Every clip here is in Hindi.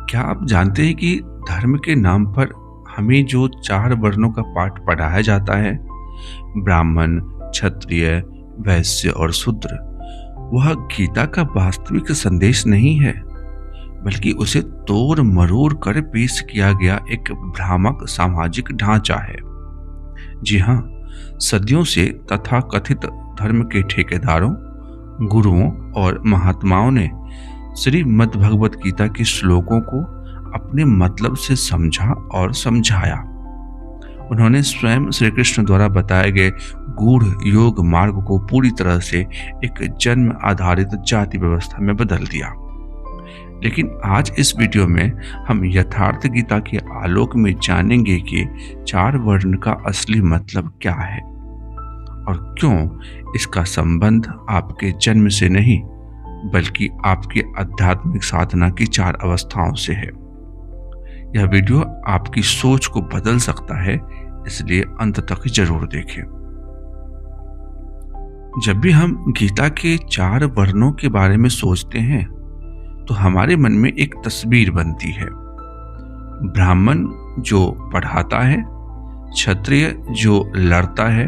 क्या आप जानते हैं कि धर्म के नाम पर हमें जो चार वर्णों का पाठ पढ़ाया जाता है, ब्राह्मण, क्षत्रिय, वैश्य और शूद्र, वह गीता का वास्तविक संदेश नहीं है, बल्कि उसे तोड़ मरोड़ कर पेश किया गया एक भ्रामक सामाजिक ढांचा है। जी हाँ, सदियों से तथाकथित धर्म के ठेकेदारों, गुरुओं और महात्माओं ने श्रीमद् भगवत गीता के श्लोकों को अपने मतलब से समझा और समझाया। उन्होंने स्वयं श्री कृष्ण द्वारा बताए गए गूढ़ योग मार्ग को पूरी तरह से एक जन्म आधारित जाति व्यवस्था में बदल दिया। लेकिन आज इस वीडियो में हम यथार्थ गीता के आलोक में जानेंगे कि चार वर्ण का असली मतलब क्या है और क्यों इसका संबंध आपके जन्म से नहीं बल्कि आपकी आध्यात्मिक साधना की चार अवस्थाओं से है। यह वीडियो आपकी सोच को बदल सकता है, इसलिए अंत तक जरूर देखें। जब भी हम गीता के चार वर्णों के बारे में सोचते हैं तो हमारे मन में एक तस्वीर बनती है। ब्राह्मण जो पढ़ाता है, क्षत्रिय जो लड़ता है,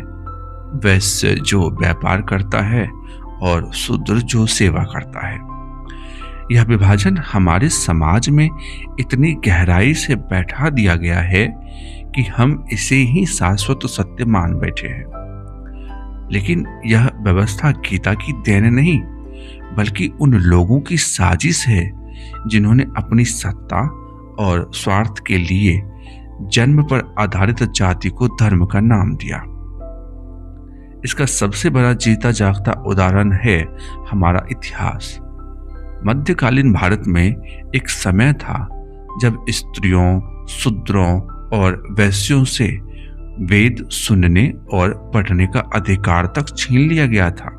वैश्य जो व्यापार करता है और शूद्र जो सेवा करता है। यह विभाजन हमारे समाज में इतनी गहराई से बैठा दिया गया है कि हम इसे ही शाश्वत सत्य मान बैठे हैं। लेकिन यह व्यवस्था गीता की देन नहीं बल्कि उन लोगों की साजिश है जिन्होंने अपनी सत्ता और स्वार्थ के लिए जन्म पर आधारित जाति को धर्म का नाम दिया। इसका सबसे बड़ा जीता जागता उदाहरण है हमारा इतिहास। मध्यकालीन भारत में एक समय था जब स्त्रियों, शूद्रों और वैश्यों से वेद सुनने और पढ़ने का अधिकार तक छीन लिया गया था।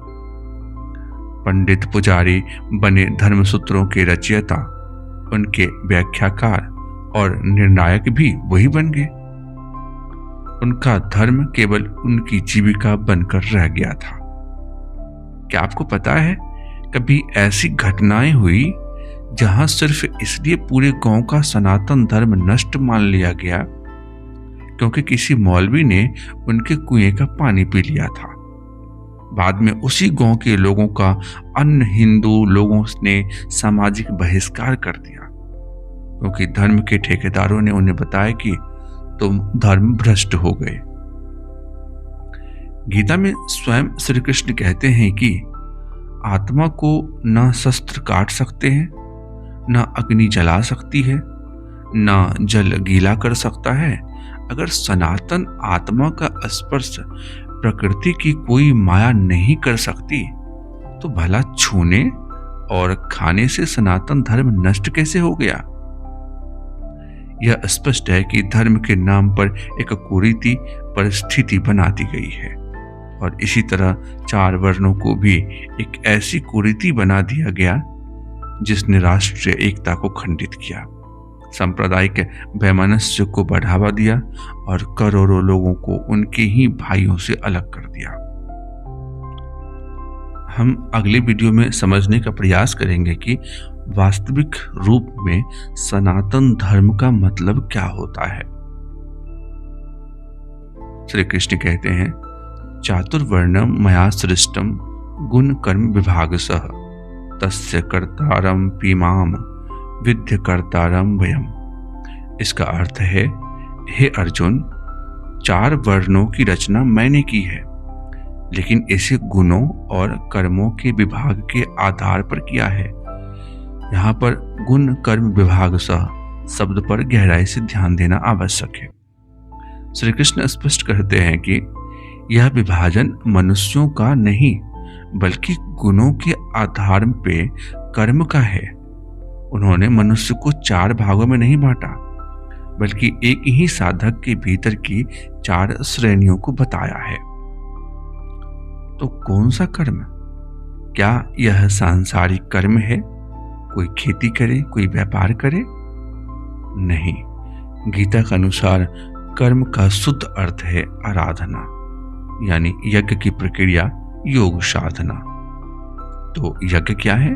पंडित पुजारी बने धर्मसूत्रों के रचयिता, उनके व्याख्याकार और निर्णायक भी वही बन गए। उनका धर्म केवल उनकी जीविका बनकर रह गया था। क्या आपको पता है, कभी ऐसी घटनाएं हुई जहां सिर्फ इसलिए पूरे गांव का सनातन धर्म नष्ट मान लिया गया क्योंकि किसी मौलवी ने उनके कुएं का पानी पी लिया था। बाद में उसी गांव के लोगों का अन्य हिंदू लोगों ने सामाजिक बहिष्कार कर दिया क्योंकि धर्म के ठेकेदारों ने उन्हें बताया कि तुम धर्म भ्रष्ट हो गए। गीता में स्वयं श्री कृष्ण कहते हैं कि आत्मा को न शस्त्र काट सकते हैं, न अग्नि जला सकती है, न जल गीला कर सकता है। अगर सनातन आत्मा का स्पर्श प्रकृति की कोई माया नहीं कर सकती तो भला छूने और खाने से सनातन धर्म नष्ट कैसे हो गया? यह स्पष्ट है कि धर्म के नाम पर एक कुरीति परिस्थिति बना दी गई है और इसी तरह चार वर्णों को भी एक ऐसी कुरीति बना दिया गया जिसने राष्ट्रीय एकता को खंडित किया, सांप्रदायिक वैमनस्य को बढ़ावा दिया और करोड़ों लोगों को उनके ही भाइयों से अलग कर दिया। हम अगले वीडियो में समझने का प्रयास करेंगे कि वास्तविक रूप में सनातन धर्म का मतलब क्या होता है। श्री कृष्ण कहते हैं, चातुर्वर्णम मया सृष्टम गुण कर्म विभागसः तस्य कर्तारम पीमाम विद्य कर्तारम वयम। इसका अर्थ है, हे अर्जुन, चार वर्णों की रचना मैंने की है, लेकिन इसे गुणों और कर्मों के विभाग के आधार पर किया है। यहाँ पर गुण कर्म विभाग सह शब्द पर गहराई से ध्यान देना आवश्यक है। श्री कृष्ण स्पष्ट कहते हैं कि यह विभाजन मनुष्यों का नहीं बल्कि गुणों के आधार पे कर्म का है। उन्होंने मनुष्य को चार भागों में नहीं बांटा बल्कि एक ही साधक के भीतर की चार श्रेणियों को बताया है। तो कौन सा कर्म? क्या यह सांसारिक कर्म है? कोई खेती करे, कोई व्यापार करे? नहीं, गीता के अनुसार कर्म का शुद्ध अर्थ है आराधना, यानी यज्ञ की प्रक्रिया, योग साधना। तो यज्ञ क्या है?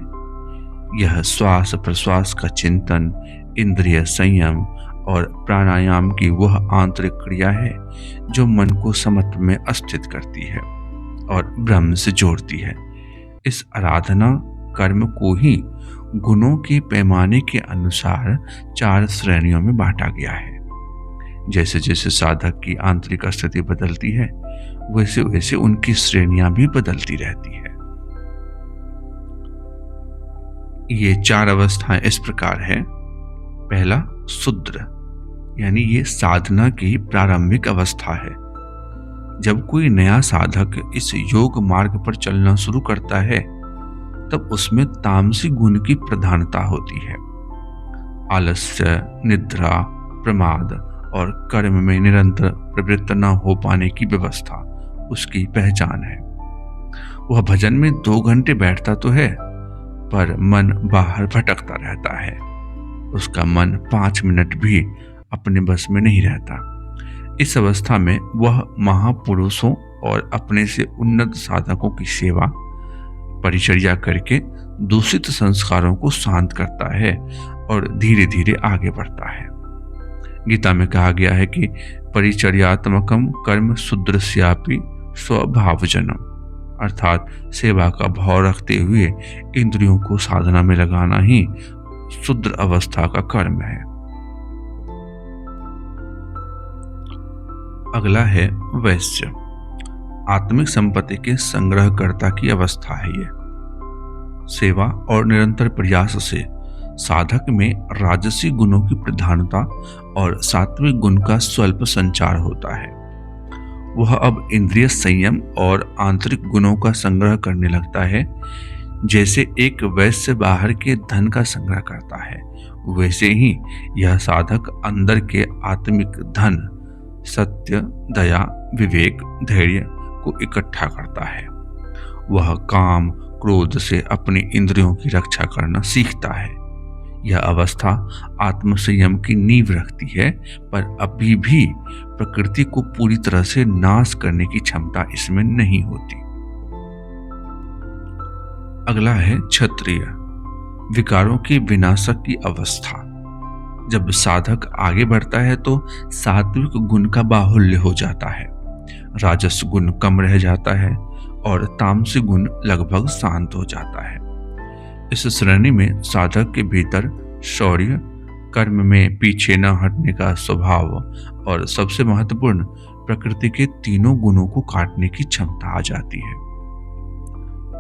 यह श्वास प्रश्वास का चिंतन, इंद्रिय संयम और प्राणायाम की वह आंतरिक क्रिया है जो मन को समत्व में स्थित करती है और ब्रह्म से जोड़ती है। इस आराधना कर्म को ही गुणों के पैमाने के अनुसार 4 श्रेणियों में बांटा गया है। जैसे जैसे साधक की आंतरिक स्थिति बदलती है, वैसे वैसे उनकी श्रेणियां भी बदलती रहती है। ये 4 अवस्थाएं इस प्रकार है। पहला शूद्र, यानी ये साधना की प्रारंभिक अवस्था है। जब कोई नया साधक इस योग मार्ग पर चलना शुरू करता है, तब उसमें तामसिक गुण की प्रधानता होती है। आलस्य, निद्रा, प्रमाद और कर्म में निरंतर प्रवृत्त न हो पाने की व्यवस्था उसकी पहचान है। वह भजन में 2 घंटे बैठता तो है, पर मन बाहर भटकता रहता है। उसका मन 5 मिनट भी अपने बस में नहीं रहता। इस अवस्था में वह महापुरुषों और अपने से उन्नत साधकों की सेवा परिचर्या करके दूषित संस्कारों को शांत करता है और धीरे धीरे आगे बढ़ता है। गीता में कहा गया है कि परिचर्यात्मकम कर्म शूद्रस्यापि स्वभावजनम, अर्थात सेवा का भाव रखते हुए इंद्रियों को साधना में लगाना ही शूद्र अवस्था का कर्म है। अगला है वैश्य। आत्मिक संपत्ति के संग्रहकर्ता की अवस्था है ये। सेवा और निरंतर प्रयास से साधक में राजसी गुणों की प्रधानता और सात्विक गुण का स्वल्प संचार होता है। वह अब इंद्रिय संयम और आंतरिक गुणों का संग्रह करने लगता है। जैसे एक वैश्य बाहर के धन का संग्रह करता है, वैसे ही यह साधक अंदर के आत्मिक धन सत्य, दया, विवेक, धैर्य को इकट्ठा करता है। वह काम, क्रोध से अपनी इंद्रियों की रक्षा करना सीखता है। यह अवस्था आत्मसंयम की नींव रखती है, पर अभी भी प्रकृति को पूरी तरह से नाश करने की क्षमता इसमें नहीं होती। अगला है क्षत्रिय। विकारों के विनाशक की अवस्था। जब साधक आगे बढ़ता है तो सात्विक गुण का बाहुल्य हो जाता है, राजस गुण कम रह जाता है और तामसिक गुण लगभग शांत हो जाता है। इस श्रेणी में साधक के भीतर शौर्य, कर्म में पीछे न हटने का स्वभाव और सबसे महत्वपूर्ण प्रकृति के तीनों गुणों को काटने की क्षमता आ जाती है।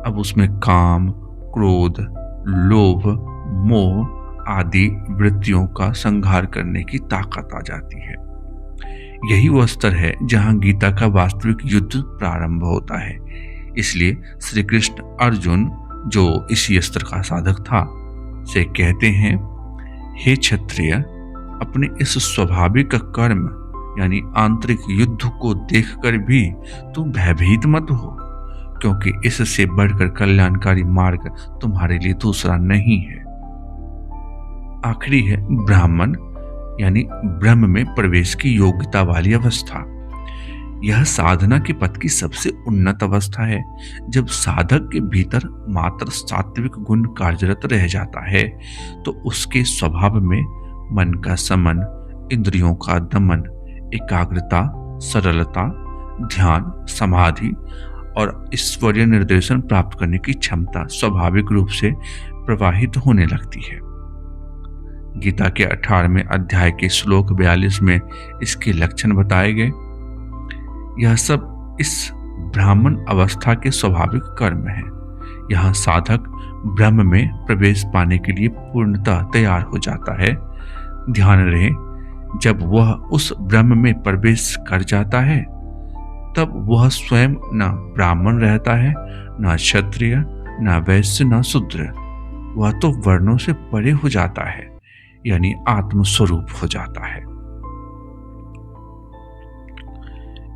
अब उसमें काम, क्रोध, लोभ, मोह आदि वृत्तियों का संहार करने की ताकत आ जाती है। यही वह स्तर है जहां गीता का वास्तविक युद्ध प्रारंभ होता है। इसलिए श्री कृष्ण अर्जुन, जो इसी स्तर का साधक था, से कहते हैं, हे क्षत्रिय, अपने इस स्वाभाविक कर्म यानी आंतरिक युद्ध को देखकर भी तू भयभीत मत हो, क्योंकि इससे बढ़कर कल्याणकारी मार्ग तुम्हारे लिए दूसरा नहीं है। आखिरी है ब्राह्मण, यानी ब्रह्म में प्रवेश की योग्यता वाली अवस्था। यह साधना के पथ की सबसे उन्नत अवस्था है। जब साधक के भीतर मात्र सात्विक गुण कार्यरत रह जाता है, तो उसके स्वभाव में मन का समन, इंद्रियों का दमन, एकाग्रता, सरलता, ध्यान, समाधि और ईश्वरीय निर्देशन प्राप्त करने की क्षमता स्वाभाविक रूप से प्रवाहित होने लगती है। गीता के 18वें अध्याय के श्लोक 42 में इसके लक्षण बताए गए। यह सब इस ब्राह्मण अवस्था के स्वाभाविक कर्म है। यहाँ साधक ब्रह्म में प्रवेश पाने के लिए पूर्णतः तैयार हो जाता है। ध्यान रहे, जब वह उस ब्रह्म में प्रवेश कर जाता है, तब वह स्वयं न ब्राह्मण रहता है, न क्षत्रिय, न वैश्य, न शूद्र। वह तो वर्णों से परे हो जाता है, यानी आत्मस्वरूप हो जाता है।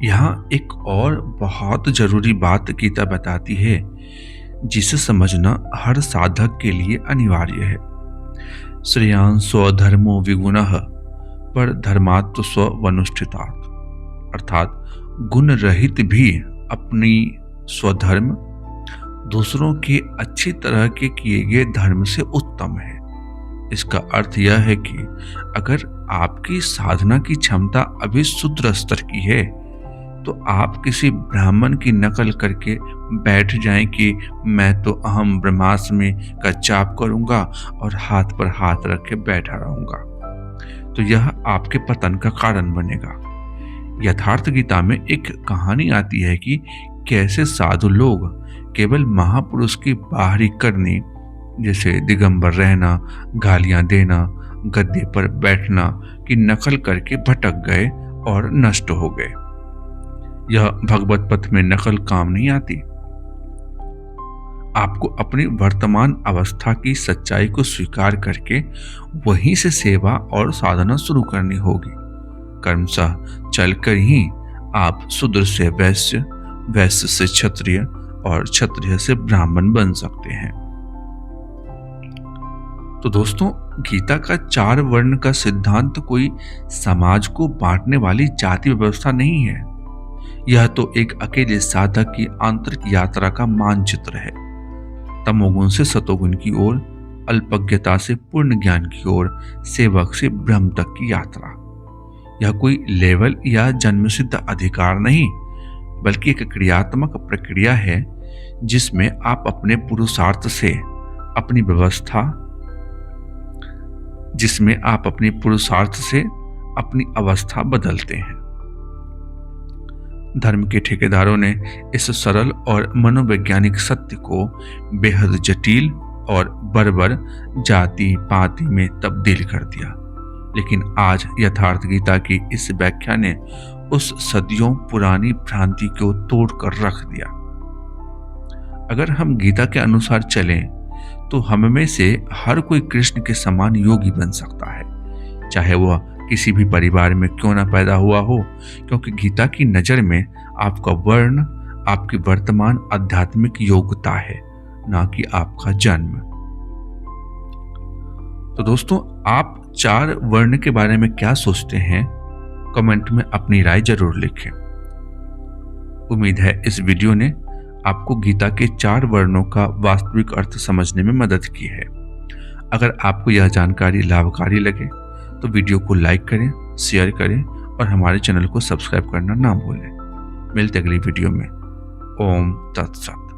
यहाँ एक और बहुत जरूरी बात गीता बताती है, जिसे समझना हर साधक के लिए अनिवार्य है। श्रेयान् स्वधर्मो विगुणः पर धर्मात् स्वनुष्ठितात्, अर्थात गुण रहित भी अपनी स्वधर्म दूसरों के अच्छी तरह के किए गए धर्म से उत्तम है। इसका अर्थ यह है कि अगर आपकी साधना की क्षमता अभी शूद्र स्तर की है तो आप किसी ब्राह्मण की नकल करके बैठ जाएं कि मैं तो अहम ब्रह्मास्मि का जाप करूंगा और हाथ पर हाथ रख के बैठा रहूंगा, तो यह आपके पतन का कारण बनेगा। यथार्थ गीता में एक कहानी आती है कि कैसे साधु लोग केवल महापुरुष की बाहरी करनी, जैसे दिगंबर रहना, गालियां देना, गद्दे पर बैठना की नकल करके भटक गए और नष्ट हो गए। यह भगवत पथ में नकल काम नहीं आती। आपको अपनी वर्तमान अवस्था की सच्चाई को स्वीकार करके वहीं से सेवा और साधना शुरू करनी होगी। कर्मशः चलकर ही आप शूद्र से वैश्य, वैश्य से क्षत्रिय और क्षत्रिय से ब्राह्मण बन सकते हैं। तो दोस्तों, गीता का 4 वर्ण का सिद्धांत कोई समाज को बांटने वाली जाति व्यवस्था नहीं है। यह तो एक अकेले साधक की आंतरिक यात्रा का मानचित्र है। तमोगुण से सतोगुण की ओर, अल्पज्ञता से पूर्ण ज्ञान की ओर, सेवक से ब्रह्म तक की यात्रा। यह कोई लेवल या जन्मसिद्ध अधिकार नहीं, बल्कि एक क्रियात्मक प्रक्रिया है जिसमें आप अपने पुरुषार्थ से अपनी अवस्था बदलते हैं। धर्म के ठेकेदारों ने इस सरल और मनोवैज्ञानिक सत्य को बेहद जटिल और बर्बर जाति पाति में तब्दील कर दिया, लेकिन आज यथार्थ गीता की इस व्याख्या ने उस सदियों पुरानी भ्रांति को तोड़कर रख दिया। अगर हम गीता के अनुसार चलें तो हम में से हर कोई कृष्ण के समान योगी बन सकता है, चाहे वह किसी भी परिवार में क्यों ना पैदा हुआ हो, क्योंकि गीता की नजर में आपका वर्ण आपकी वर्तमान आध्यात्मिक योग्यता है, ना कि आपका जन्म। तो दोस्तों, आप 4 वर्ण के बारे में क्या सोचते हैं? कमेंट में अपनी राय जरूर लिखें। उम्मीद है इस वीडियो ने आपको गीता के 4 वर्णों का वास्तविक अर्थ समझने में मदद की है। अगर आपको यह जानकारी लाभकारी लगे तो वीडियो को लाइक करें, शेयर करें और हमारे चैनल को सब्सक्राइब करना ना भूलें। मिलते अगली वीडियो में। ओम तत्सत।